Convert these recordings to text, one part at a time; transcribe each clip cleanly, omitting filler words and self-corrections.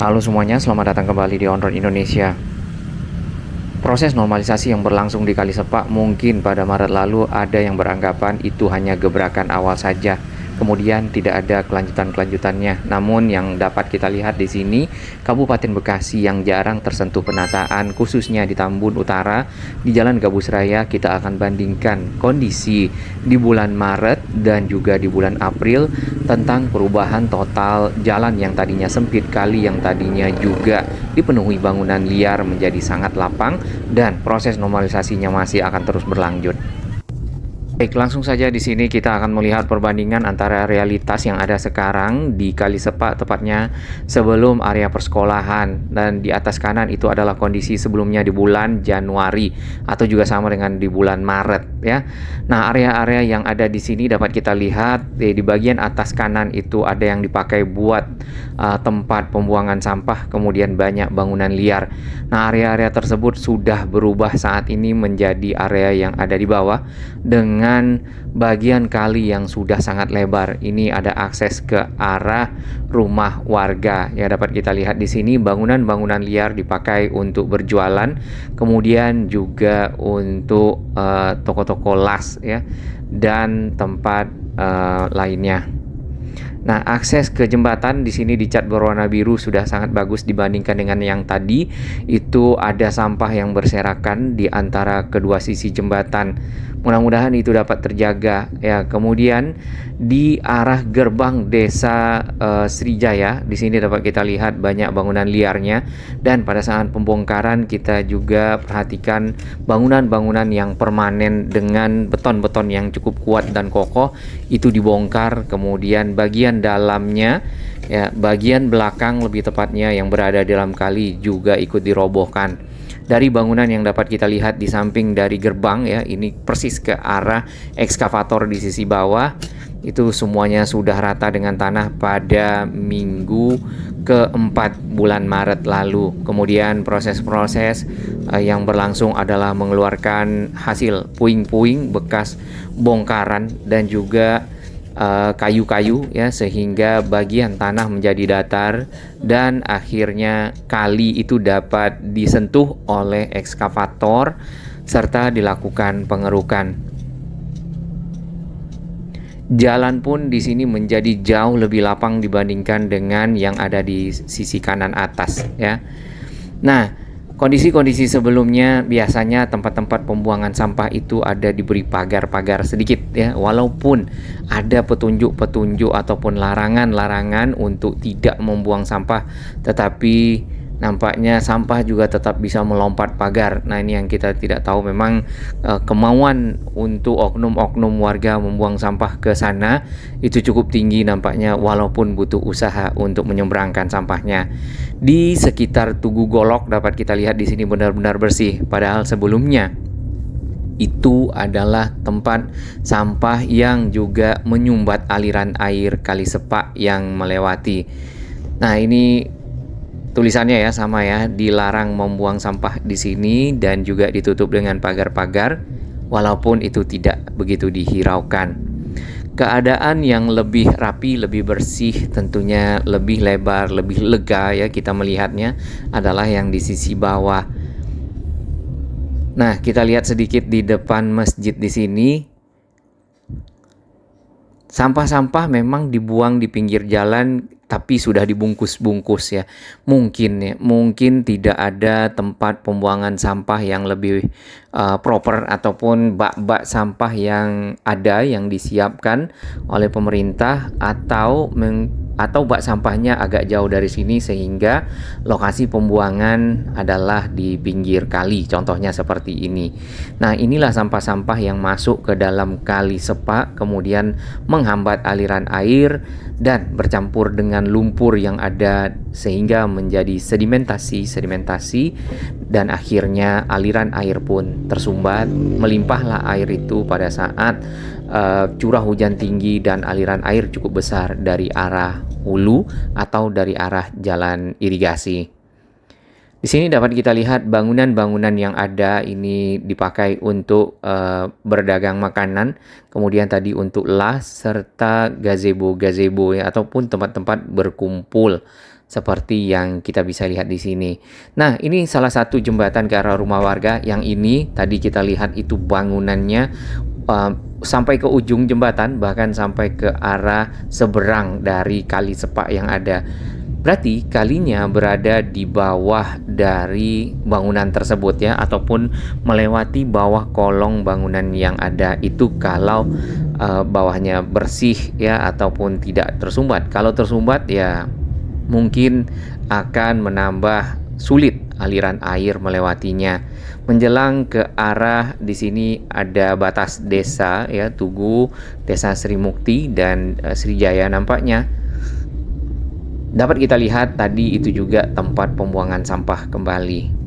Halo semuanya, selamat datang kembali di On Road Indonesia. Proses normalisasi yang berlangsung di Kali Sepak mungkin pada Maret lalu ada yang beranggapan itu hanya gebrakan awal saja. Kemudian tidak ada kelanjutan-kelanjutannya. Namun yang dapat kita lihat di sini, Kabupaten Bekasi yang jarang tersentuh penataan, khususnya di Tambun Utara, di Jalan Gabus Raya, kita akan bandingkan kondisi di bulan Maret dan juga di bulan April tentang perubahan total jalan yang tadinya sempit, kali yang tadinya juga dipenuhi bangunan liar menjadi sangat lapang, dan proses normalisasinya masih akan terus berlanjut. Baik, langsung saja di sini kita akan melihat perbandingan antara realitas yang ada sekarang di Kali Sepak, tepatnya sebelum area persekolahan, dan di atas kanan itu adalah kondisi sebelumnya di bulan Januari atau juga sama dengan di bulan Maret ya. Nah, area-area yang ada di sini dapat kita lihat di bagian atas kanan itu ada yang dipakai buat tempat pembuangan sampah, kemudian banyak bangunan liar. Nah, area-area tersebut sudah berubah saat ini menjadi area yang ada di bawah dengan bagian kali yang sudah sangat lebar. Ini ada akses ke arah rumah warga. Ya, dapat kita lihat di sini bangunan-bangunan liar dipakai untuk berjualan, kemudian juga untuk toko-toko las ya, dan tempat lainnya. Nah, akses ke jembatan di sini dicat berwarna biru sudah sangat bagus dibandingkan dengan yang tadi. Itu ada sampah yang berserakan di antara kedua sisi jembatan. Mudah-mudahan itu dapat terjaga ya. Kemudian di arah gerbang desa Srijaya, di sini dapat kita lihat banyak bangunan liarnya, dan pada saat pembongkaran kita juga perhatikan bangunan-bangunan yang permanen dengan beton-beton yang cukup kuat dan kokoh itu dibongkar, kemudian bagian dalamnya ya, bagian belakang lebih tepatnya yang berada di dalam kali juga ikut dirobohkan. Dari bangunan yang dapat kita lihat di samping dari gerbang ya, ini persis ke arah ekskavator di sisi bawah, itu semuanya sudah rata dengan tanah pada minggu keempat bulan Maret lalu. Kemudian proses-proses yang berlangsung adalah mengeluarkan hasil puing-puing bekas bongkaran dan juga kayu-kayu ya, sehingga bagian tanah menjadi datar dan akhirnya kali itu dapat disentuh oleh ekskavator serta dilakukan pengerukan. Jalan pun di sini menjadi jauh lebih lapang dibandingkan dengan yang ada di sisi kanan atas ya. Nah, kondisi-kondisi sebelumnya biasanya tempat-tempat pembuangan sampah itu ada diberi pagar-pagar sedikit ya, walaupun ada petunjuk-petunjuk ataupun larangan-larangan untuk tidak membuang sampah, tetapi nampaknya sampah juga tetap bisa melompat pagar. Nah, ini yang kita tidak tahu, memang kemauan untuk oknum-oknum warga membuang sampah ke sana itu cukup tinggi nampaknya, walaupun butuh usaha untuk menyeberangkan sampahnya. Di sekitar Tugu Golok dapat kita lihat di sini benar-benar bersih, padahal sebelumnya itu adalah tempat sampah yang juga menyumbat aliran air Kali Sepak yang melewati. Nah, ini tulisannya ya sama ya, dilarang membuang sampah di sini dan juga ditutup dengan pagar-pagar, walaupun itu tidak begitu dihiraukan. Keadaan yang lebih rapi, lebih bersih, tentunya lebih lebar, lebih lega ya kita melihatnya adalah yang di sisi bawah. Nah, kita lihat sedikit di depan masjid di sini. Sampah-sampah memang dibuang di pinggir jalan, tapi sudah dibungkus-bungkus ya. Mungkin tidak ada tempat pembuangan sampah yang lebih proper, ataupun bak-bak sampah yang ada yang disiapkan oleh pemerintah, atau bak sampahnya agak jauh dari sini sehingga lokasi pembuangan adalah di pinggir kali, contohnya seperti ini. Nah, inilah sampah-sampah yang masuk ke dalam Kali Sepak, kemudian menghambat aliran air dan bercampur dengan lumpur yang ada sehingga menjadi sedimentasi dan akhirnya aliran air pun tersumbat. Melimpahlah air itu pada saat curah hujan tinggi dan aliran air cukup besar dari arah hulu atau dari arah jalan irigasi. Di sini dapat kita lihat bangunan-bangunan yang ada ini dipakai untuk berdagang makanan, kemudian tadi untuk las serta gazebo ya, ataupun tempat-tempat berkumpul seperti yang kita bisa lihat di sini. Nah, ini salah satu jembatan ke arah rumah warga. Yang ini tadi kita lihat itu bangunannya sampai ke ujung jembatan, bahkan sampai ke arah seberang dari kali Sepak yang ada. Berarti kalinya berada di bawah dari bangunan tersebut ya, ataupun melewati bawah kolong bangunan yang ada. Itu kalau bawahnya bersih ya, ataupun tidak tersumbat. Kalau tersumbat ya mungkin akan menambah sulit aliran air melewatinya. Menjelang ke arah di sini ada batas desa ya, Tugu, Desa Sri Mukti dan Srijaya nampaknya. Dapat kita lihat tadi itu juga tempat pembuangan sampah kembali.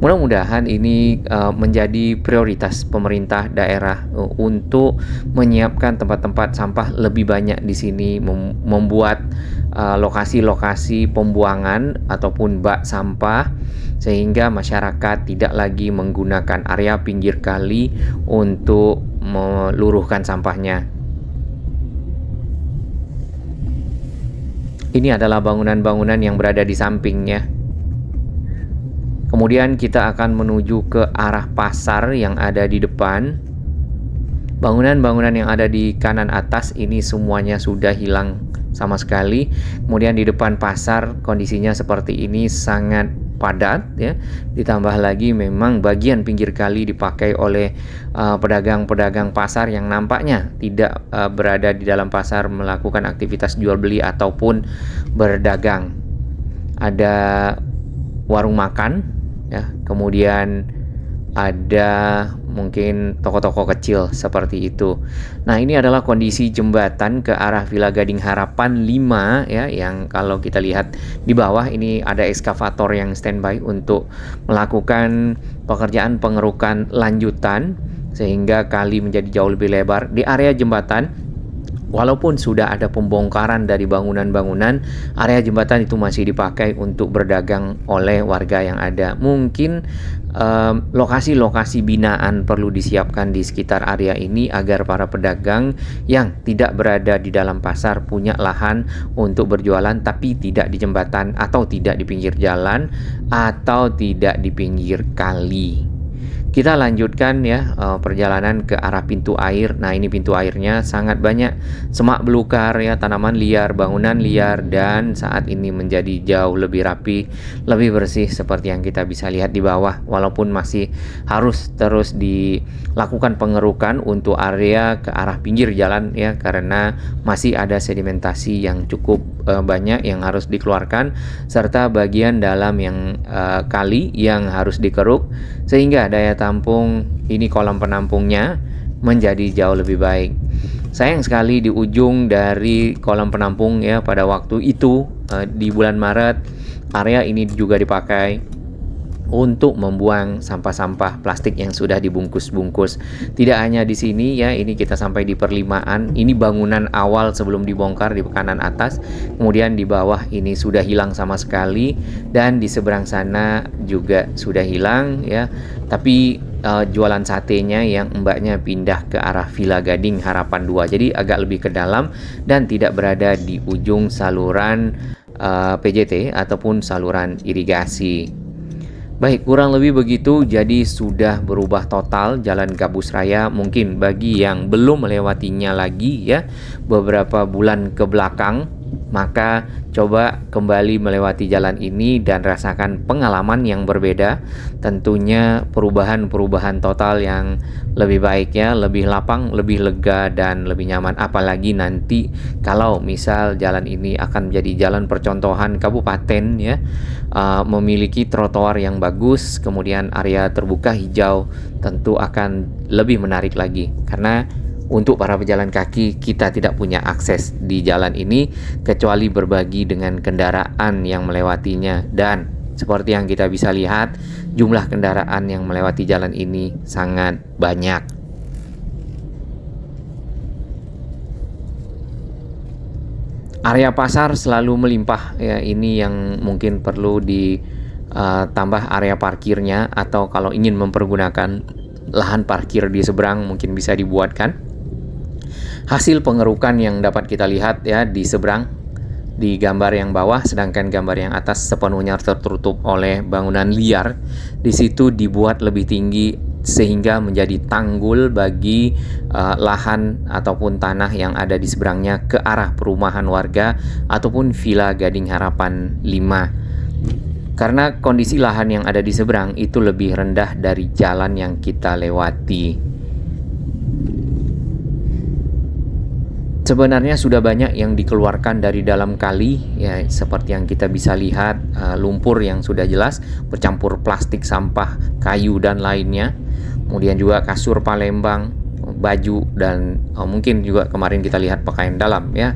Mudah-mudahan ini menjadi prioritas pemerintah daerah untuk menyiapkan tempat-tempat sampah lebih banyak di sini, membuat lokasi-lokasi pembuangan ataupun bak sampah sehingga masyarakat tidak lagi menggunakan area pinggir kali untuk meluruhkan sampahnya. Ini adalah bangunan-bangunan yang berada di sampingnya. Kemudian kita akan menuju ke arah pasar yang ada di depan. Bangunan-bangunan yang ada di kanan atas ini semuanya sudah hilang sama sekali. Kemudian di depan pasar kondisinya seperti ini, sangat padat ya. Ditambah lagi memang bagian pinggir kali dipakai oleh pedagang-pedagang pasar yang nampaknya tidak berada di dalam pasar melakukan aktivitas jual beli ataupun berdagang. Ada warung makan ya, kemudian ada mungkin toko-toko kecil seperti itu. Nah, ini adalah kondisi jembatan ke arah Villa Gading Harapan 5 ya, yang kalau kita lihat di bawah ini ada ekskavator yang standby untuk melakukan pekerjaan pengerukan lanjutan sehingga kali menjadi jauh lebih lebar. Di area jembatan, walaupun sudah ada pembongkaran dari bangunan-bangunan, area jembatan itu masih dipakai untuk berdagang oleh warga yang ada. Mungkin lokasi-lokasi binaan perlu disiapkan di sekitar area ini agar para pedagang yang tidak berada di dalam pasar punya lahan untuk berjualan, tapi tidak di jembatan atau tidak di pinggir jalan atau tidak di pinggir kali. Kita lanjutkan ya perjalanan ke arah pintu air. Nah, ini pintu airnya sangat banyak semak belukar ya, tanaman liar, bangunan liar, dan saat ini menjadi jauh lebih rapi, lebih bersih seperti yang kita bisa lihat di bawah. Walaupun masih harus terus dilakukan pengerukan untuk area ke arah pinggir jalan ya, karena masih ada sedimentasi yang cukup banyak yang harus dikeluarkan, serta bagian dalam yang kali yang harus dikeruk sehingga daya tampung ini kolam penampungnya menjadi jauh lebih baik. Sayang sekali di ujung dari kolam penampung ya, pada waktu itu di bulan Maret area ini juga dipakai untuk membuang sampah-sampah plastik yang sudah dibungkus-bungkus. Tidak hanya di sini ya, ini kita sampai di perlimaan. Ini bangunan awal sebelum dibongkar di kanan atas. Kemudian di bawah ini sudah hilang sama sekali, dan di seberang sana juga sudah hilang ya. Tapi jualan satenya yang mbaknya pindah ke arah Villa Gading Harapan 2. Jadi agak lebih ke dalam dan tidak berada di ujung saluran PJT ataupun saluran irigasi. Baik, kurang lebih begitu. Jadi sudah berubah total jalan Gabus Raya. Mungkin bagi yang belum melewatinya lagi ya beberapa bulan ke belakang, maka coba kembali melewati jalan ini dan rasakan pengalaman yang berbeda. Tentunya perubahan-perubahan total yang lebih baik ya, lebih lapang, lebih lega, dan lebih nyaman. Apalagi nanti kalau misal jalan ini akan menjadi jalan percontohan kabupaten ya, memiliki trotoar yang bagus, kemudian area terbuka hijau, tentu akan lebih menarik lagi. Karena untuk para pejalan kaki, kita tidak punya akses di jalan ini kecuali berbagi dengan kendaraan yang melewatinya. Dan seperti yang kita bisa lihat, jumlah kendaraan yang melewati jalan ini sangat banyak. Area pasar selalu melimpah ya, ini yang mungkin perlu ditambah area parkirnya, atau kalau ingin mempergunakan lahan parkir di seberang mungkin bisa dibuatkan. Hasil pengerukan yang dapat kita lihat ya di seberang di gambar yang bawah, sedangkan gambar yang atas sepenuhnya tertutup oleh bangunan liar. Di situ dibuat lebih tinggi sehingga menjadi tanggul bagi lahan ataupun tanah yang ada di seberangnya ke arah perumahan warga ataupun Villa Gading Harapan 5. Karena kondisi lahan yang ada di seberang itu lebih rendah dari jalan yang kita lewati. Sebenarnya sudah banyak yang dikeluarkan dari dalam kali, ya seperti yang kita bisa lihat, lumpur yang sudah jelas bercampur plastik, sampah, kayu dan lainnya. Kemudian juga kasur Palembang, baju dan mungkin juga kemarin kita lihat pakaian dalam ya.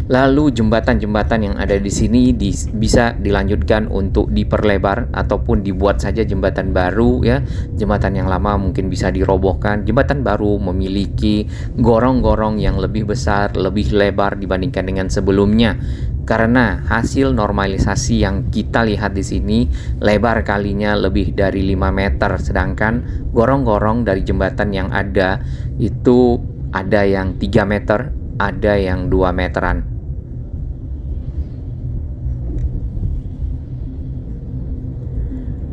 Lalu jembatan-jembatan yang ada di sini bisa dilanjutkan untuk diperlebar ataupun dibuat saja jembatan baru ya. Jembatan yang lama mungkin bisa dirobohkan. Jembatan baru memiliki gorong-gorong yang lebih besar, lebih lebar dibandingkan dengan sebelumnya. Karena hasil normalisasi yang kita lihat di sini lebar kalinya lebih dari 5 meter, sedangkan gorong-gorong dari jembatan yang ada itu ada yang 3 meter, ada yang 2 meteran.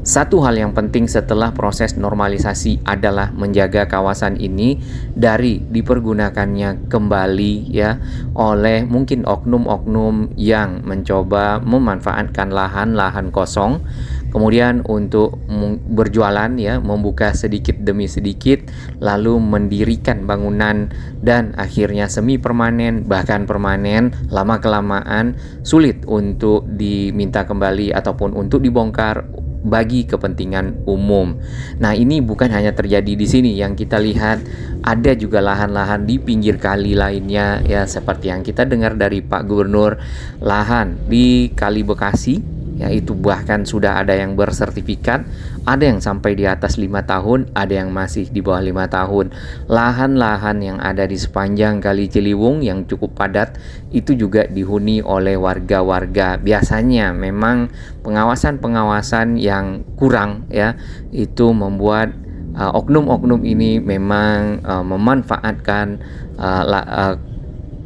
Satu hal yang penting setelah proses normalisasi adalah menjaga kawasan ini dari dipergunakannya kembali ya oleh mungkin oknum-oknum yang mencoba memanfaatkan lahan-lahan kosong kemudian untuk berjualan ya, membuka sedikit demi sedikit lalu mendirikan bangunan dan akhirnya semi permanen bahkan permanen lama-kelamaan sulit untuk diminta kembali ataupun untuk dibongkar bagi kepentingan umum. Nah, ini bukan hanya terjadi di sini, yang kita lihat ada juga lahan-lahan di pinggir kali lainnya ya, seperti yang kita dengar dari Pak Gubernur, lahan di Kali Bekasi yaitu bahkan sudah ada yang bersertifikat, ada yang sampai di atas 5 tahun, ada yang masih di bawah 5 tahun. Lahan-lahan yang ada di sepanjang Kali Ciliwung yang cukup padat itu juga dihuni oleh warga-warga. Biasanya memang pengawasan-pengawasan yang kurang ya, itu membuat oknum-oknum ini memang memanfaatkan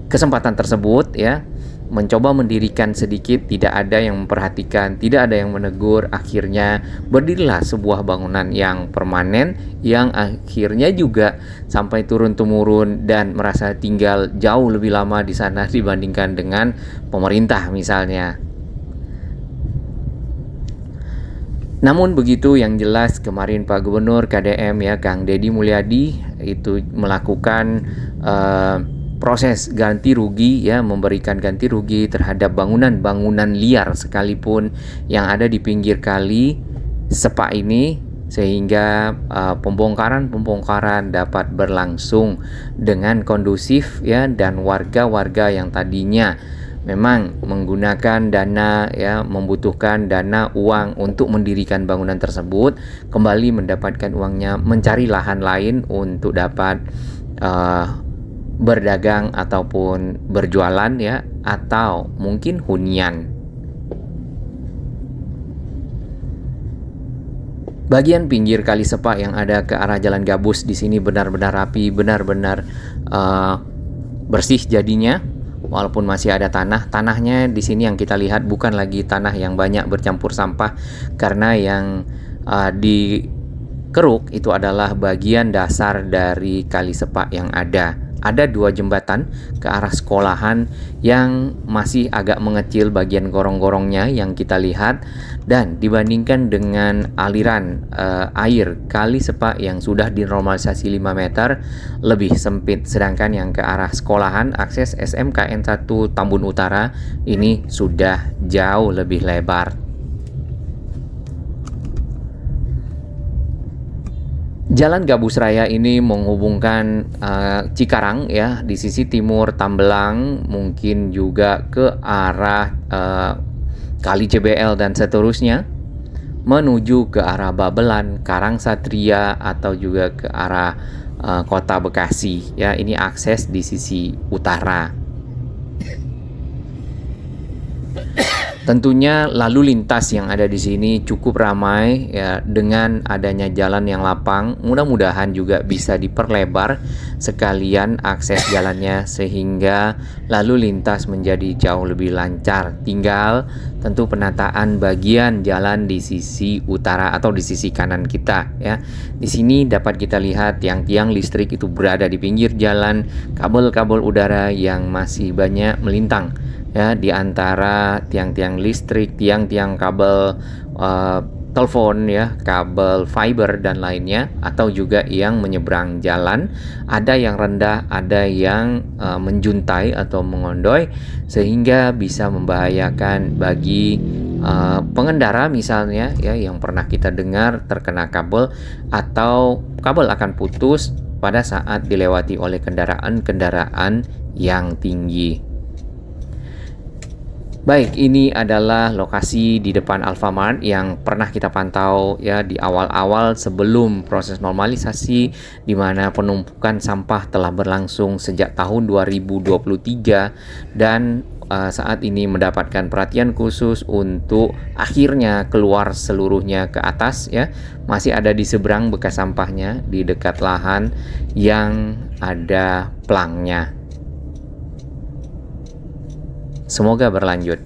kesempatan tersebut ya, mencoba mendirikan sedikit, tidak ada yang memperhatikan, tidak ada yang menegur, akhirnya berdirilah sebuah bangunan yang permanen yang akhirnya juga sampai turun-temurun dan merasa tinggal jauh lebih lama di sana dibandingkan dengan pemerintah misalnya. Namun begitu, yang jelas kemarin Pak Gubernur KDM ya Kang Deddy Mulyadi itu melakukan proses ganti rugi ya, memberikan ganti rugi terhadap bangunan-bangunan liar sekalipun yang ada di pinggir kali Sepak ini, sehingga pembongkaran dapat berlangsung dengan kondusif ya, dan warga-warga yang tadinya memang menggunakan dana ya, membutuhkan dana uang untuk mendirikan bangunan tersebut kembali mendapatkan uangnya, mencari lahan lain untuk dapat berdagang ataupun berjualan ya, atau mungkin hunian. Bagian pinggir Kali Sepak yang ada ke arah Jalan Gabus di sini benar-benar rapi, benar-benar bersih jadinya. Walaupun masih ada tanahnya di sini yang kita lihat bukan lagi tanah yang banyak bercampur sampah, karena yang dikeruk itu adalah bagian dasar dari Kali Sepak yang ada. Ada 2 jembatan ke arah sekolahan yang masih agak mengecil bagian gorong-gorongnya yang kita lihat, dan dibandingkan dengan aliran air Kali Sepak yang sudah dinormalisasi 5 meter lebih sempit, sedangkan yang ke arah sekolahan akses SMKN 1 Tambun Utara ini sudah jauh lebih lebar. Jalan Gabus Raya ini menghubungkan Cikarang ya di sisi timur, Tambelang, mungkin juga ke arah Kali CBL dan seterusnya, menuju ke arah Babelan, Karangsatria, atau juga ke arah kota Bekasi ya. Ini akses di sisi utara. Tentunya lalu lintas yang ada di sini cukup ramai ya, dengan adanya jalan yang lapang. Mudah-mudahan juga bisa diperlebar sekalian akses jalannya sehingga lalu lintas menjadi jauh lebih lancar. Tinggal tentu penataan bagian jalan di sisi utara atau di sisi kanan kita ya. Di sini dapat kita lihat tiang-tiang listrik itu berada di pinggir jalan, kabel-kabel udara yang masih banyak melintang ya di antara tiang-tiang listrik, tiang-tiang kabel telepon ya, kabel fiber dan lainnya, atau juga yang menyeberang jalan. Ada yang rendah, ada yang menjuntai atau mengondoy sehingga bisa membahayakan bagi pengendara misalnya ya, yang pernah kita dengar terkena kabel atau kabel akan putus pada saat dilewati oleh kendaraan-kendaraan yang tinggi. Baik, ini adalah lokasi di depan Alfamart yang pernah kita pantau ya di awal-awal sebelum proses normalisasi, di mana penumpukan sampah telah berlangsung sejak tahun 2023 dan saat ini mendapatkan perhatian khusus untuk akhirnya keluar seluruhnya ke atas ya. Masih ada di seberang bekas sampahnya di dekat lahan yang ada plangnya. Semoga berlanjut.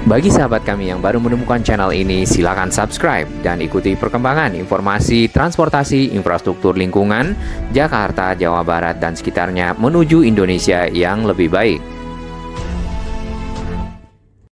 Bagi sahabat kami yang baru menemukan channel ini, silakan subscribe dan ikuti perkembangan informasi transportasi infrastruktur lingkungan Jakarta, Jawa Barat, dan sekitarnya menuju Indonesia yang lebih baik.